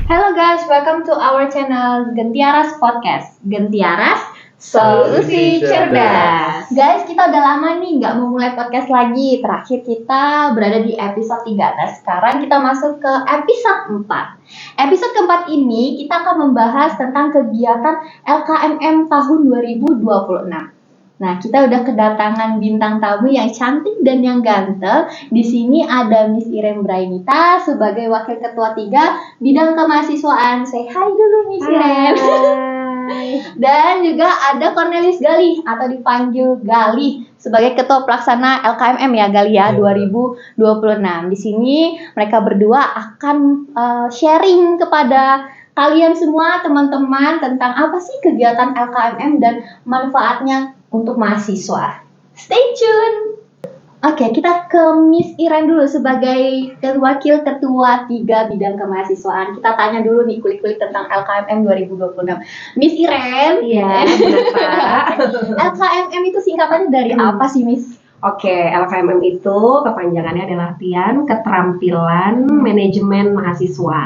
Hello guys, welcome to our channel Gentiaras Podcast. Gentiaras, solusi cerdas. Guys, kita udah lama nih nggak memulai podcast lagi. Terakhir kita berada di episode 3. Nah, sekarang kita masuk ke episode 4. Episode keempat ini kita akan membahas tentang kegiatan LKMM tahun 2026. Nah, kita udah kedatangan bintang tamu yang cantik dan yang ganteng. Di sini ada Miss Irem Brainita sebagai Wakil Ketua 3 Bidang Kemahasiswaan. Say hi dulu Miss Irem. Dan juga ada Cornelis Galih atau dipanggil Galih sebagai Ketua Pelaksana LKMM ya Galih ya 2026. Di sini mereka berdua akan sharing kepada kalian semua teman-teman tentang apa sih kegiatan LKMM dan manfaatnya untuk mahasiswa. Stay tune. Oke, kita ke Miss Irem dulu sebagai Wakil Ketua 3 Bidang Kemahasiswaan. Kita tanya dulu nih kulik-kulik tentang LKMM 2026. Miss Irem, Iya, LKMM itu singkatannya dari apa sih, Miss? Oke, LKMM itu kepanjangannya adalah latihan keterampilan manajemen mahasiswa.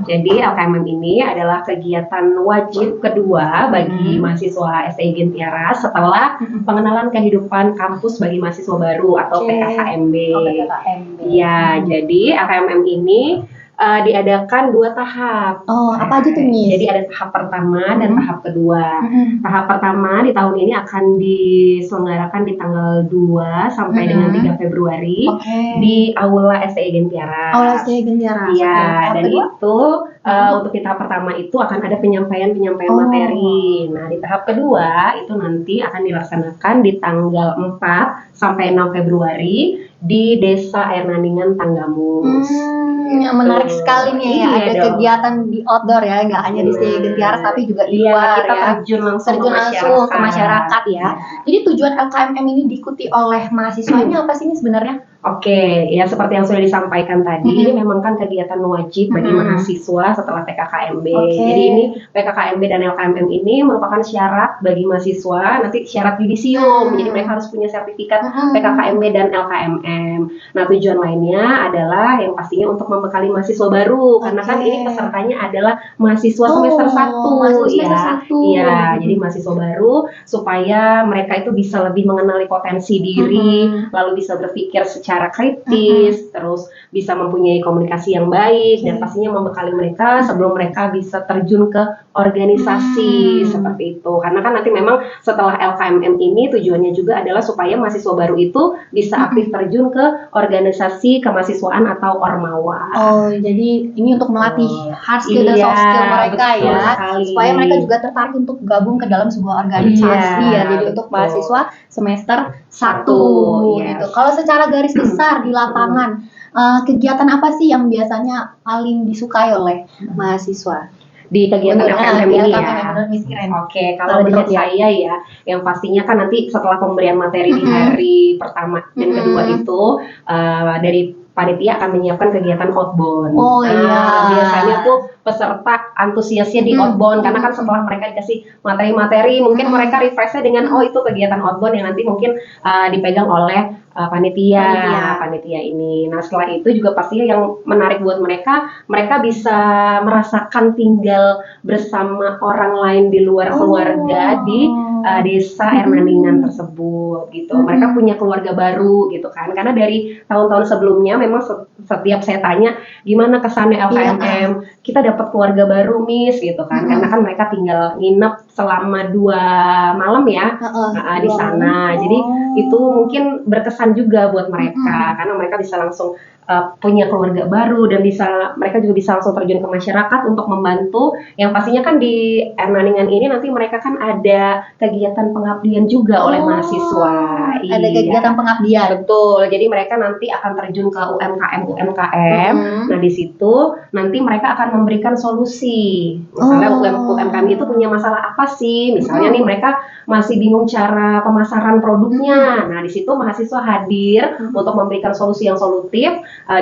Jadi LKMM ini adalah kegiatan wajib kedua bagi mahasiswa STI Gentiaras setelah pengenalan kehidupan kampus bagi mahasiswa baru atau PKKMB. Iya, jadi LKMM ini diadakan 2 tahap. Oh, apa aja tuh, Miss? Jadi ada tahap pertama dan tahap kedua. Tahap pertama di tahun ini akan diselenggarakan di tanggal 2 sampai dengan 3 Februari di Aula STI Gentiaras. Aula STI Gentiaras. Iya, dan itu untuk di tahap pertama itu akan ada penyampaian materi. Nah, di tahap kedua itu nanti akan dilaksanakan di tanggal 4 sampai 6 Februari di Desa Ernaningan Tanggamus. Yang menarik sekali nih ya, ada kegiatan di outdoor ya, nggak hanya di STI Gentiaras tapi juga di luar kita ya. terjun langsung ke masyarakat ya. Jadi tujuan LKMM ini diikuti oleh mahasiswanya apa sih ini sebenarnya? Oke, ya seperti yang sudah disampaikan tadi, ini memang kan kegiatan wajib bagi mahasiswa setelah PKKMB. Jadi ini PKKMB dan LKMM ini merupakan syarat bagi mahasiswa, nanti syarat yudisium. Jadi mereka harus punya sertifikat PKKMB dan LKMM. Nah, tujuan lainnya adalah yang pastinya untuk membekali mahasiswa baru, karena kan ini pesertanya adalah mahasiswa semester 1. Iya, jadi mahasiswa baru supaya mereka itu bisa lebih mengenali potensi diri, lalu bisa berpikir secara kritis, terus bisa mempunyai komunikasi yang baik, dan pastinya membekali mereka sebelum mereka bisa terjun ke organisasi seperti itu. Karena kan nanti memang setelah LKMM ini tujuannya juga adalah supaya mahasiswa baru itu bisa aktif terjun ke organisasi kemahasiswaan atau ormawa. Oh, jadi ini untuk melatih hard skill dan soft skill mereka ya, supaya mereka juga tertarik untuk gabung ke dalam sebuah organisasi ya. Jadi untuk mahasiswa semester 1 gitu. Kalau secara garis besar di lapangan, kegiatan apa sih yang biasanya paling disukai oleh mahasiswa? Di kegiatan LKMM ini ya. Oke, kalau menurut saya ya, yang pastinya kan nanti setelah pemberian materi di hari pertama dan kedua itu dari panitia akan menyiapkan kegiatan outbound. Biasanya tuh peserta antusiasnya di outbound karena kan setelah mereka dikasih materi-materi, mungkin mereka refreshnya dengan itu kegiatan outbound yang nanti mungkin dipegang oleh panitia ini. Nah, setelah itu juga pastinya yang menarik buat mereka bisa merasakan tinggal bersama orang lain di luar keluarga di desa Ernaningan tersebut gitu. Mereka punya keluarga baru gitu kan. Karena dari tahun-tahun sebelumnya memang setiap saya tanya gimana kesannya LKMM, kita dapat keluarga baru Miss gitu kan. Karena kan mereka tinggal nginep selama 2 malam ya di sana. Jadi itu mungkin berkesan juga buat mereka karena mereka bisa langsung punya keluarga baru dan mereka juga bisa langsung terjun ke masyarakat untuk membantu. Yang pastinya kan di Ernaningan ini nanti mereka kan ada kegiatan pengabdian juga oleh mahasiswa. Ada kegiatan pengabdian. Betul. Jadi mereka nanti akan terjun ke UMKM. Nah, di situ nanti mereka akan memberikan solusi. Misalnya UMKM itu punya masalah apa sih? Misalnya nih mereka masih bingung cara pemasaran produknya. Nah, di situ mahasiswa hadir untuk memberikan solusi yang solutif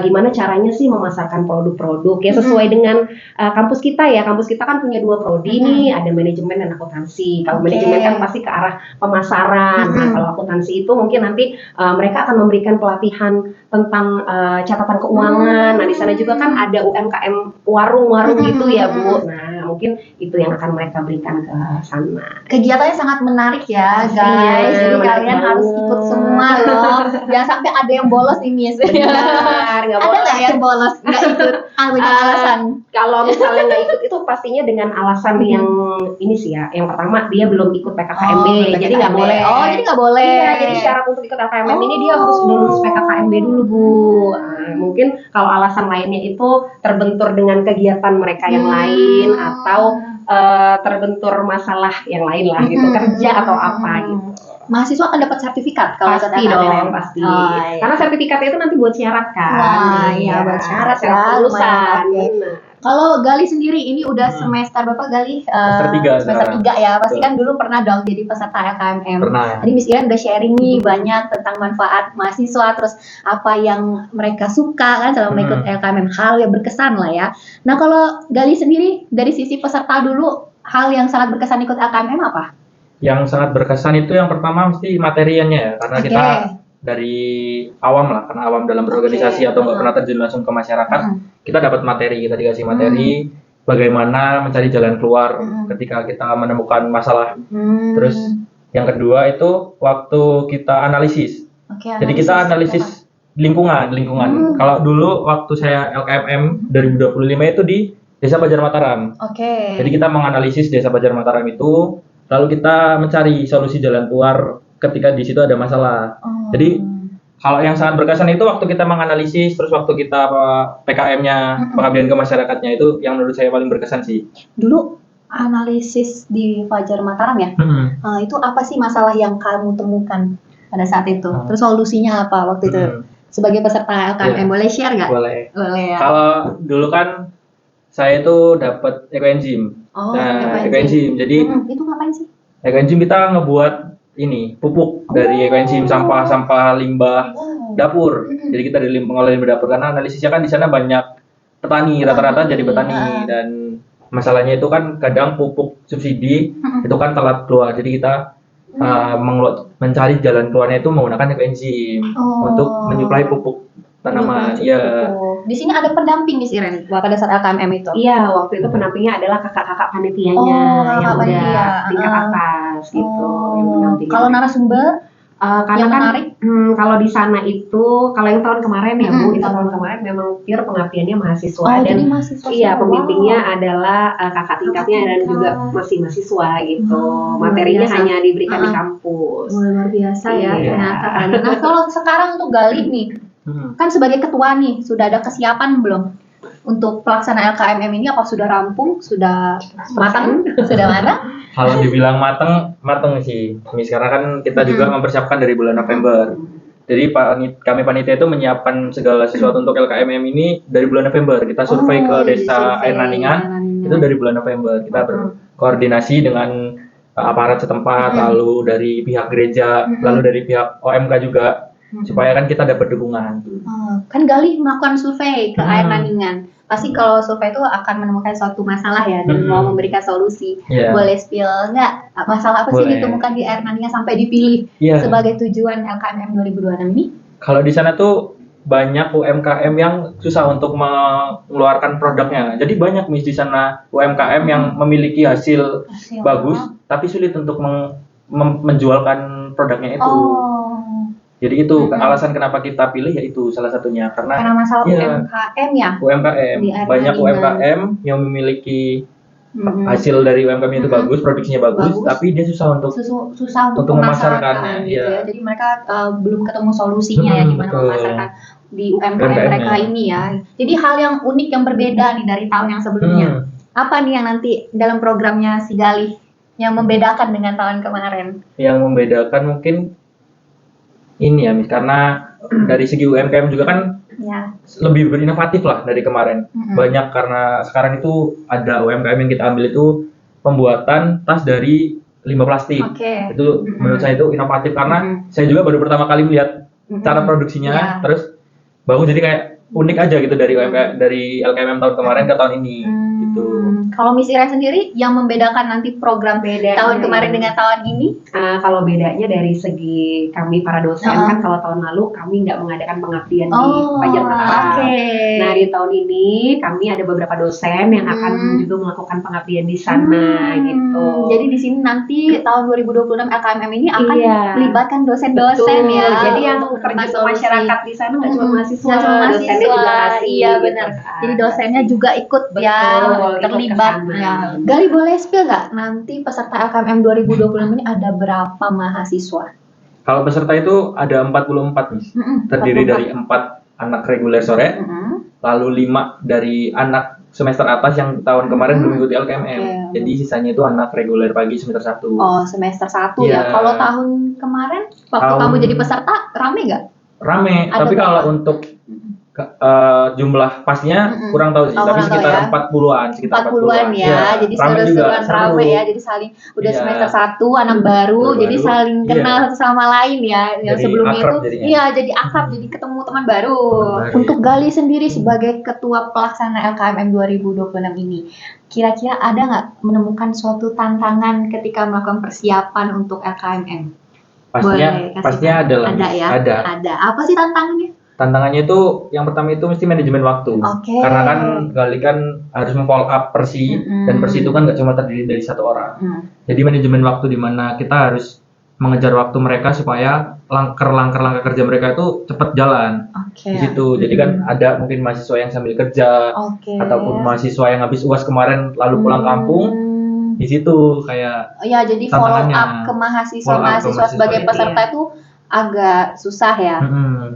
gimana caranya sih memasarkan produk-produk ya sesuai dengan kampus kita ya. Kampus kita kan punya 2 prodi nih, ada manajemen dan akuntansi. Kalau manajemen kan pasti ke arah pemasaran. Nah, kalau akuntansi itu mungkin nanti mereka akan memberikan pelatihan tentang catatan keuangan. Nah, di sana juga kan ada UMKM warung-warung gitu ya, Bu. Nah, mungkin itu yang akan mereka berikan ke sana. Kegiatannya sangat menarik ya, guys. Jadi kalian harus ikut semua loh. Jangan sampai ada yang bolos nih, Miss. Benar, nggak Ada boleh. nggak yang bolos nggak ikut? Banyak alasan. Kalau misalnya nggak ikut itu pastinya dengan alasan yang ini sih ya. Yang pertama dia belum ikut PKKMB, jadi nggak boleh. Oh, jadi nggak boleh. Iya, jadi syarat untuk ikut LKMM ini dia harus lulus PKKMB dulu, Bu. Nah, mungkin kalau alasan lainnya itu terbentur dengan kegiatan mereka yang lain atau terbentur masalah yang lain lah gitu, kerja atau apa gitu. Mahasiswa akan dapat sertifikat kalau ikut Pasti LKMM. dong, pasti. Karena sertifikatnya itu nanti buat syarat kan. Wah, iya, buat syarat ya, lulusan. lumayan. Benar. Kalau Gali sendiri ini udah semester berapa, Gali? Semester 3 Semester sekarang. 3 ya. Pasti kan dulu pernah dong jadi peserta LKMM. Pernah. Tadi Miss Iren udah sharing nih banyak tentang manfaat mahasiswa, terus apa yang mereka suka kan selama ikut LKMM, hal yang berkesan lah ya. Nah, kalau Gali sendiri dari sisi peserta dulu, hal yang sangat berkesan ikut LKMM apa? Yang sangat berkesan itu yang pertama mesti materiannya ya, karena Oke. kita dari awam lah, karena awam dalam berorganisasi atau nggak pernah terjun langsung ke masyarakat, kita dapat materi, kita dikasih materi bagaimana mencari jalan keluar ketika kita menemukan masalah. Terus yang kedua itu waktu kita analisis. Oke, Jadi kita analisis lingkungan. Kalau dulu waktu saya LKMM 2025 itu di Desa Banjar Mataram. Oke. Jadi kita menganalisis Desa Banjar Mataram itu, lalu kita mencari solusi jalan keluar ketika di situ ada masalah. Jadi kalau yang sangat berkesan itu waktu kita menganalisis, terus waktu kita PKM-nya, pengabdian ke masyarakatnya, itu yang menurut saya paling berkesan sih. Dulu analisis di Fajar Mataram ya. Itu apa sih masalah yang kamu temukan pada saat itu? Terus solusinya apa waktu itu? Sebagai peserta LKMM, boleh share nggak? Boleh. Boleh ya. Kalau dulu kan saya itu dapat ekoenzim. Oh, Nah, ekoenzim. Jadi itu ngapain sih? ekoenzim kita ngebuat ini pupuk dari ekoenzim, sampah limbah dapur. Jadi kita dari pengelola limbah dapur, karena analisisnya kan di sana banyak petani, rata-rata jadi petani, dan masalahnya itu kan kadang pupuk subsidi itu kan telat keluar. Jadi kita mencari jalan keluarnya itu menggunakan ekoenzim untuk menyuplai pupuk tanaman. Iya. Di sini ada pendamping Miss Iren pada saat LKMM itu. Iya, waktu itu pendampingnya adalah kakak-kakak panitianya yang udah tingkat atas gitu. yang mendampingi. Kalau narasumber karena yang kan menarik? Kalau di sana itu, kalau yang tahun kemarin ya Bu, itu tahun kemarin memang pure pengabdiannya mahasiswa dan jadi mahasiswa. iya pembimbingnya adalah kakak tingkatnya dan juga masih mahasiswa gitu. Materinya biasa. hanya diberikan di kampus. Luar biasa ya Iya. ternyata. Nah, kalau sekarang untuk Gali nih, kan sebagai ketua nih, sudah ada kesiapan belum untuk pelaksanaan LKMM ini? Apa sudah rampung, sudah matang, sudah matang? Kalau dibilang mateng sih, Miss, karena kan kita juga mempersiapkan dari bulan November. Jadi kami panitia itu menyiapkan segala sesuatu untuk LKMM ini dari bulan November. Kita survei ke desa Air Naningan itu dari bulan November. Kita berkoordinasi dengan aparat setempat, lalu dari pihak gereja, lalu dari pihak OMK juga, supaya kan kita dapat dukungan. Kan Gali melakukan survei ke Air Naningan. Pasti kalau survei itu akan menemukan suatu masalah ya dan mau memberikan solusi. Iya. Boleh spill nggak masalah apa sih Boleh. ditemukan di Air Naningan sampai dipilih Iya. sebagai tujuan LKMM 2026 ini? Kalau di sana tuh banyak UMKM yang susah untuk mengeluarkan produknya. Jadi banyak Miss di sana UMKM yang memiliki hasil bagus, tapi sulit untuk menjualkan produknya itu. Jadi itu alasan kenapa kita pilih, yaitu salah satunya karena masalah iya. UMKM ya. UMKM Di Air banyak Naningan. UMKM yang memiliki hasil dari UMKM itu bagus, produksinya bagus, tapi dia susah untuk susah untuk memasarkannya, gitu iya. ya. Jadi mereka belum ketemu solusinya ya gimana betul. memasarkan di UMKM UMKM-nya. mereka ini ya. Jadi hal yang unik yang berbeda nih dari tahun yang sebelumnya. Apa nih yang nanti dalam programnya si Gali yang membedakan dengan tahun kemarin? Yang membedakan mungkin ini ya, Miss, karena dari segi UMKM juga kan Ya. lebih berinovatif lah dari kemarin. Banyak karena sekarang itu ada UMKM yang kita ambil itu pembuatan tas dari limbah plastik. Oke. Itu menurut saya itu inovatif karena saya juga baru pertama kali melihat cara produksinya, Iya. terus bagus, jadi kayak unik aja gitu dari LKMM tahun kemarin ke tahun ini gitu. Kalau Miss Iren sendiri yang membedakan nanti program tahun kemarin dengan tahun ini? Kalau bedanya dari segi kami para dosen kan kalau tahun lalu kami nggak mengadakan pengabdian di Fajar Berkah. Nah di tahun ini kami ada beberapa dosen yang akan juga melakukan pengabdian di sana gitu. Jadi di sini nanti tahun 2026 LKMM ini akan melibatkan dosen-dosen ya. Jadi yang terjun ke masyarakat di sana nggak cuma mahasiswa, dosennya juga kasih. Iya benar. Jadi dosennya juga ikut terlibat. Ya. Gali boleh spill nggak nanti peserta LKMM 2026 ini ada berapa mahasiswa? Kalau peserta itu ada 44 nih, terdiri dari 4 anak reguler sore, lalu 5 dari anak semester atas yang tahun kemarin belum mengikuti LKMM. Jadi sisanya itu anak reguler pagi semester 1. Oh semester 1 ya. Kalau tahun kemarin waktu kamu jadi peserta rame nggak? Rame, tapi kalau untuk jumlah pastinya kurang tahu sih, tapi sekitar 40-an, sekitar 40-an ya. Jadi seru-seruan rame ya. Jadi saling udah semester 1 anak baru, jadi saling kenal satu sama lain ya. Yang sebelumnya itu jadi akrab, jadi ketemu teman baru. Untuk Gali sendiri sebagai ketua pelaksana LKMM 2026 ini, kira-kira ada nggak menemukan suatu tantangan ketika melakukan persiapan untuk LKMM? Pastinya ada. Ada. Apa sih tantangannya? Tantangannya itu yang pertama itu mesti manajemen waktu. Karena kan Gali kan harus memfollow up Persi dan Persi itu kan nggak cuma terdiri dari satu orang. Jadi manajemen waktu di mana kita harus mengejar waktu mereka supaya langkah kerja mereka itu cepat jalan. Di situ. Jadi kan ada mungkin mahasiswa yang sambil kerja ataupun mahasiswa yang habis UAS kemarin lalu pulang kampung. Di situ kayak jadi follow up ke mahasiswa sebagai peserta itu agak susah ya.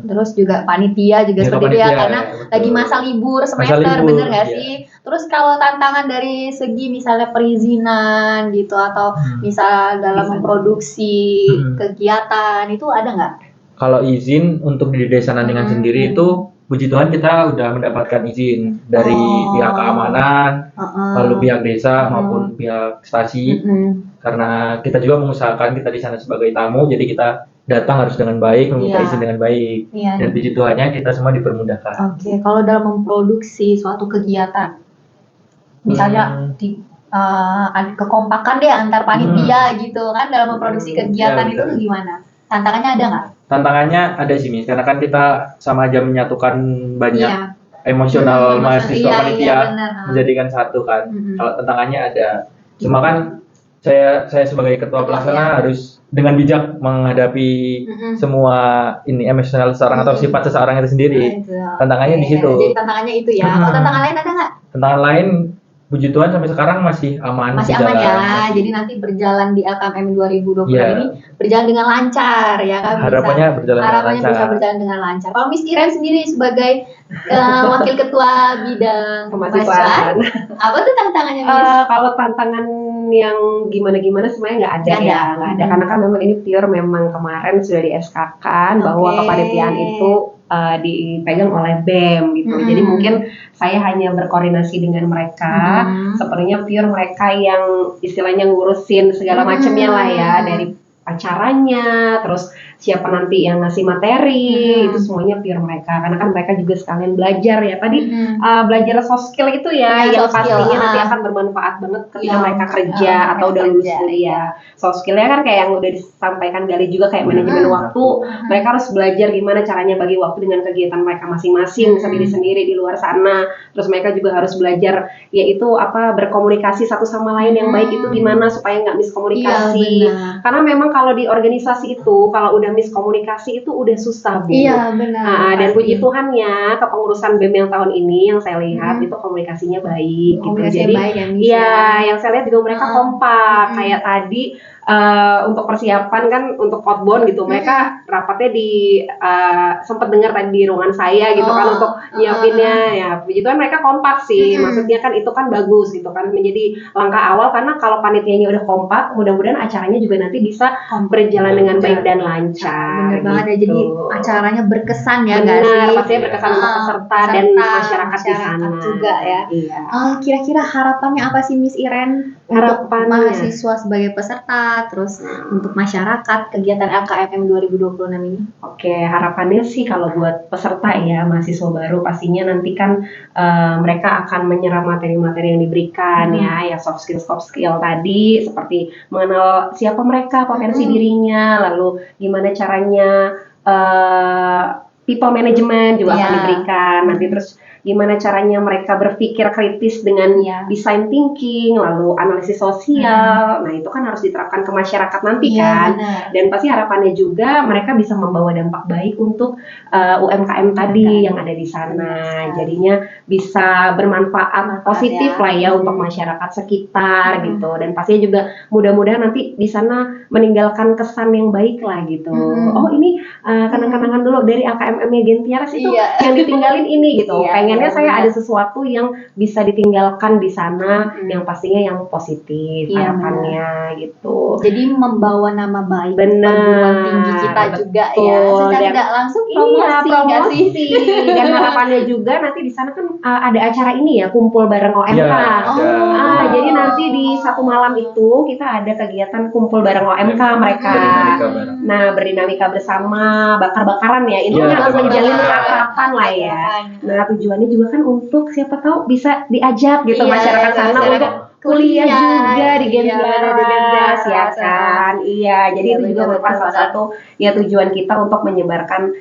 Terus juga panitia juga seperti itu ya karena lagi masa libur semester, bener nggak sih? Terus kalau tantangan dari segi misalnya perizinan gitu atau misal dalam memproduksi kegiatan itu ada nggak? Kalau izin untuk di desa Nandingan sendiri itu puji Tuhan kita udah mendapatkan izin dari pihak keamanan, lalu pihak desa maupun pihak stasi. Karena kita juga mengusahakan kita di sana sebagai tamu, jadi kita datang harus dengan baik, meminta izin dengan baik. Dan puji Tuhannya kita semua dipermudahkan. Kalau dalam memproduksi suatu kegiatan, misalnya ada kekompakan deh antar panitia gitu kan dalam memproduksi kegiatan itu gimana? Tantangannya ada nggak? Tantangannya ada sih, Miss, karena kan kita sama aja menyatukan banyak emosional mahasiswa panitia menjadikan satu kan. Kalau tantangannya ada, cuma kan saya sebagai ketua pelaksana harus dengan bijak menghadapi semua ini emosional seseorang atau sifat seseorang itu sendiri. Tantangannya di situ. Jadi tantangannya itu ya. Kalau tantangan lain ada nggak? Tantangan lain puji Tuhan sampai sekarang masih aman. Masih aman ya. Jadi nanti berjalan di LKMM 2020 ini berjalan dengan lancar ya kan? Harapannya bisa berjalan dengan lancar. Kalau Miss Iren sendiri sebagai wakil ketua bidang kemahasiswaan, apa tuh tantangannya Miss? Kalau tantangan yang gimana-gimana sebenarnya nggak ada. Karena kan memang ini pure memang kemarin sudah di SK-kan bahwa kepanitiaan itu dipegang oleh BEM gitu. Jadi mungkin saya hanya berkoordinasi dengan mereka. Sepertinya pure mereka yang istilahnya ngurusin segala macamnya lah ya, dari acaranya, terus siapa nanti yang ngasih materi, itu semuanya pure mereka. Karena kan mereka juga sekalian belajar ya. Tadi belajar soft skill itu ya, yang pastinya nanti akan bermanfaat banget ketika mereka kerja atau udah lulus kuliah. Soft skillnya kan kayak yang udah disampaikan Gali juga kayak manajemen waktu. Mereka harus belajar gimana caranya bagi waktu dengan kegiatan mereka masing-masing sendiri-sendiri di luar sana. Terus mereka juga harus belajar yaitu berkomunikasi satu sama lain yang baik itu gimana supaya nggak miskomunikasi. Karena memang kalau di organisasi itu kalau udah miskomunikasi itu udah susah, Bu. Iya, benar. Dan puji Tuhannya kepengurusan BEM yang tahun ini yang saya lihat itu komunikasinya baik gitu. Jadi yang saya lihat juga mereka kompak. Kayak tadi untuk persiapan kan untuk outbound gitu, mereka rapatnya di sempat dengar tadi di ruangan saya gitu kan untuk nyiapinnya ya. Puji Tuhan mereka kompak sih. Maksudnya kan itu kan bagus gitu kan, menjadi langkah awal karena kalau panitianya udah kompak, mudah-mudahan acaranya juga nanti bisa berjalan dengan baik dan lancar. Bener banget ya, jadi acaranya berkesan ya. Benar, pastinya berkesan untuk peserta dan masyarakat di sana juga ya. Kira-kira harapannya apa sih Miss Iren untuk Harapannya. mahasiswa sebagai peserta, terus untuk masyarakat kegiatan LKMM 2026 ini? Oke, harapannya sih kalau buat peserta ya, mahasiswa baru pastinya nanti kan mereka akan menyerap materi-materi yang diberikan ya soft skill tadi, seperti mengenal siapa mereka, potensi dirinya, lalu gimana caranya people management juga akan diberikan nanti, terus gimana caranya mereka berpikir kritis dengan design thinking, lalu analisis sosial. Nah, itu kan harus diterapkan ke masyarakat nanti kan. Benar. Dan pasti harapannya juga mereka bisa membawa dampak baik untuk UMKM tadi yang ada di sana. Jadinya bisa bermanfaat positif lah ya untuk masyarakat sekitar gitu. Dan pastinya juga mudah-mudahan nanti di sana meninggalkan kesan yang baik lah gitu. Oh, ini kenang-kenangan dulu dari AKMM-nya Gentiaras itu yang ditinggalin ini gitu. Pengennya saya ada sesuatu yang bisa ditinggalkan di sana yang pastinya yang positif harapannya gitu. Jadi membawa nama baik Benar. perguruan tinggi kita juga ya. Secara Dan- tidak langsung promosi, nggak sih? Dan harapannya juga nanti di sana kan ada acara ini ya, kumpul bareng OMK. Jadi nanti di satu malam itu kita ada kegiatan kumpul bareng OMK mereka. Nah, berdinamika bersama, bakar-bakaran ya. Intinya untuk menjalin keakraban lah ya. Nah, tujuannya juga kan untuk siapa tahu bisa diajak gitu masyarakat sana untuk kuliah juga di Gentiaras ya kan. Iya, jadi itu juga merupakan salah satu ya tujuan kita untuk menyebarkan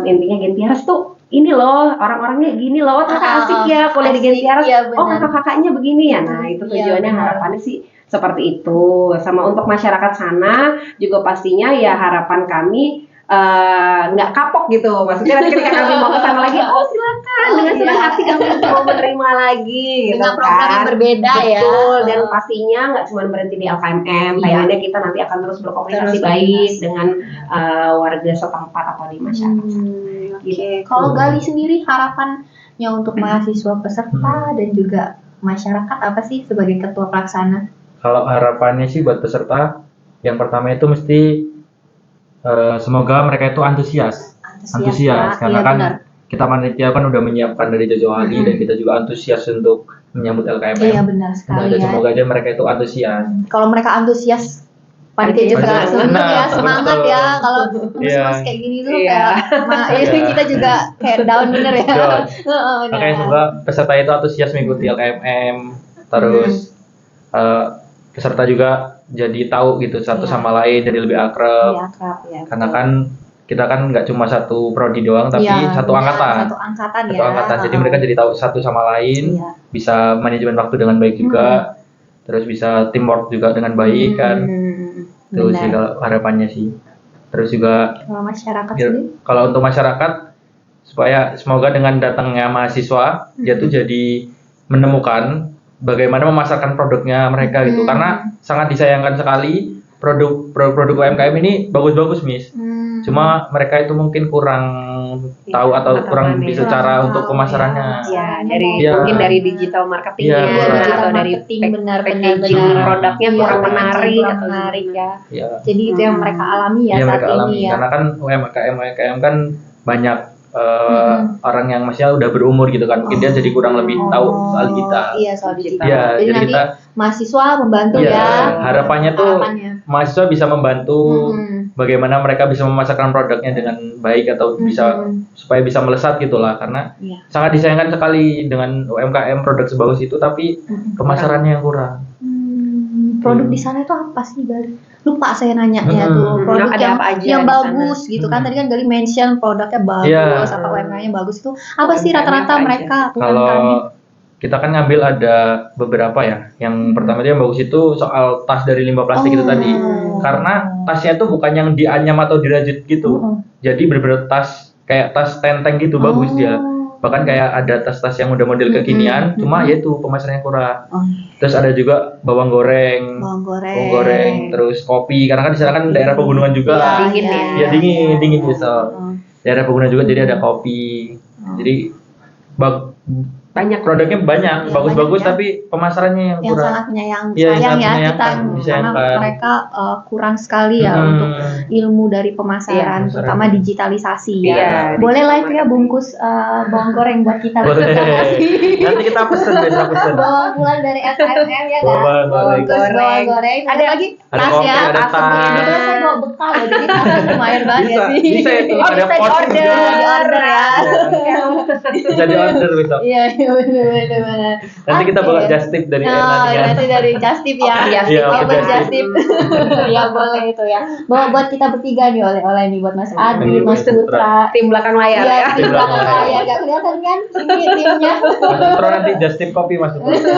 intinya Gentiaras tuh ini loh, orang-orangnya gini loh, ternyata asik ya kuliah di Gentiaras. Oh, kakak-kakaknya begini ya. Nah, itu tujuannya harapannya sih seperti itu. Sama untuk masyarakat sana juga pastinya ya harapan kami nggak kapok gitu. Maksudnya nanti ketika kami mau ke sana lagi, silakan dengan senang hati kami mau menerima lagi gitu Dengan program yang berbeda ya. Betul, dan pastinya nggak cuma berhenti di LKMM, kayaknya kita nanti akan terus berkomunikasi baik dengan warga setempat atau di masyarakat. Oke. Kalau Gali sendiri harapannya untuk mahasiswa peserta dan juga masyarakat apa sih sebagai ketua pelaksana? Kalau harapannya sih buat peserta, yang pertama itu mesti semoga mereka itu antusias karena kan kita panitia kan udah menyiapkan dari jauh-jauh hari dan kita juga antusias untuk menyambut LKMM. Iya, benar sekali ya. Semoga aja mereka itu antusias. Kalau mereka antusias, panitia juga seneng ya, semangat ya. Kalau mas kayak gini tuh kayak kita juga kayak down bener ya. Makanya semoga peserta itu antusias mengikuti LKMM, terus peserta juga jadi tahu gitu satu sama lain, jadi lebih akrab. Karena kan kita kan nggak cuma satu prodi doang, tapi satu angkatan. Satu angkatan. Jadi mereka jadi tahu satu sama lain, bisa manajemen waktu dengan baik juga, terus bisa teamwork juga dengan baik kan. Itu sih kalau harapannya sih. Terus juga kalau masyarakat sendiri? Kalau untuk masyarakat, supaya semoga dengan datangnya mahasiswa, dia tuh jadi menemukan bagaimana memasarkan produknya mereka gitu. Karena sangat disayangkan sekali produk UMKM ini bagus-bagus, Miss. Cuma mereka itu mungkin kurang tahu atau kurang bisa cara untuk pemasarannya. Mungkin dari digital marketingnya atau dari packaging produknya kurang menarik ya. Jadi itu yang mereka alami ya saat ini ya. Karena kan UMKM kan banyak orang yang masih udah berumur gitu kan, mungkin dia jadi kurang lebih tahu soal digital. Iya, soal digital. Jadi nanti kita mahasiswa membantu harapannya tuh mahasiswa bisa membantu bagaimana mereka bisa memasarkan produknya dengan baik atau bisa supaya bisa melesat gitulah, karena sangat disayangkan sekali dengan UMKM produk sebagus itu tapi pemasarannya yang kurang. Produk di sana itu apa sih, Gali? Lupa saya nanya ya tuh produk yang bagus gitu kan. Tadi kan Gali mention produknya bagus, apa UMKM-nya bagus itu apa sih rata-rata mereka? Kalau kita kan ngambil ada beberapa ya. Yang pertama yang bagus itu soal tas dari limbah plastik itu tadi. Karena tasnya itu bukan yang dianyam atau dirajut gitu. Jadi bener-bener tas kayak tas tenteng gitu, bagus dia. Bahkan kayak ada tas-tas yang udah model kekinian, cuma ya itu pemasarannya kurang. Terus ada juga bawang goreng, terus kopi. Karena kan di sana kan daerah pegunungan juga. Dingin bisa. Daerah pegunungan juga, jadi ada kopi. Jadi banyak produknya banyak, Iya, bagus-bagus banyak ya. tapi pemasarannya yang yang kurang. sangat menyayang Iya, yang sayang sangat ya kita menyayangkan, karena disayangkan. mereka kurang sekali ya Hmm. untuk ilmu dari pemasaran, Iya, terutama pemasaran. digitalisasi ya. Iya, Boleh lah itu ya marketing. bungkus bawang goreng buat kita. Boleh. kasih. Nanti kita pesen. Bawang pulang dari SMM ya kan. Bawang goreng. Bungkus bawang goreng. Ada lagi Ada tas kopi, ya. ada tas. Kebetulan saya bawa bekal loh, jadi tasnya lumayan banget Bisa, sih. bisa itu. Oh, Ada bisa pot di-order, juga. di-order ya. Jadi order besok. Iya, benar. Nanti kita bawa Oke. just tip dari Oh, nanti kan. nanti dari Just Tip ya. Oke, Just Tip. Oh, Iya, buat Just Just Tip. Ya boleh itu ya. Bawa buat kita bertiga nih oleh nih buat Mas Adi, Iya, Mas Mas Putra. tim belakang layar Iya, ya. di belakang layar gak kelihatan kan ini timnya. Mas Putra nanti just tip kopi Mas Putra.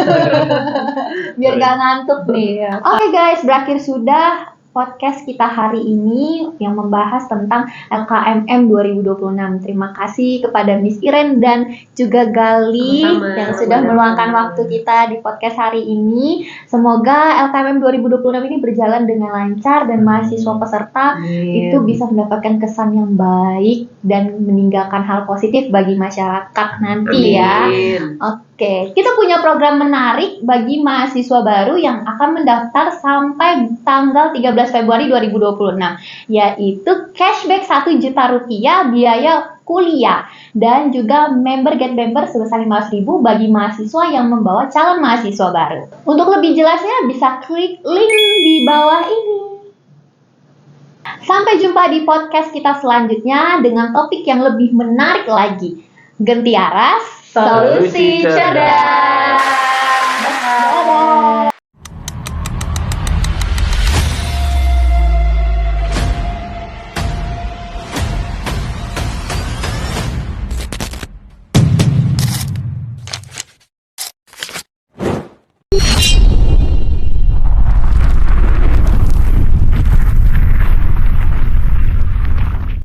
Biar gak ngantuk nih. Oke guys, berakhir sudah podcast kita hari ini yang membahas tentang LKMM 2026. Terima kasih kepada Miss Iren dan juga Gali Sama-sama. yang sudah meluangkan waktu kita di podcast hari ini. Semoga LKMM 2026 ini berjalan dengan lancar dan mahasiswa peserta itu bisa mendapatkan kesan yang baik dan meninggalkan hal positif bagi masyarakat nanti ya. Oke, kita punya program menarik bagi mahasiswa baru yang akan mendaftar sampai tanggal 13 Februari 2026, yaitu cashback 1 juta rupiah biaya kuliah dan juga member get member sebesar 500.000 bagi mahasiswa yang membawa calon mahasiswa baru. Untuk lebih jelasnya bisa klik link di bawah ini. Sampai jumpa di podcast kita selanjutnya dengan topik yang lebih menarik lagi. Gentiaras, solusi cerdas. Dadah.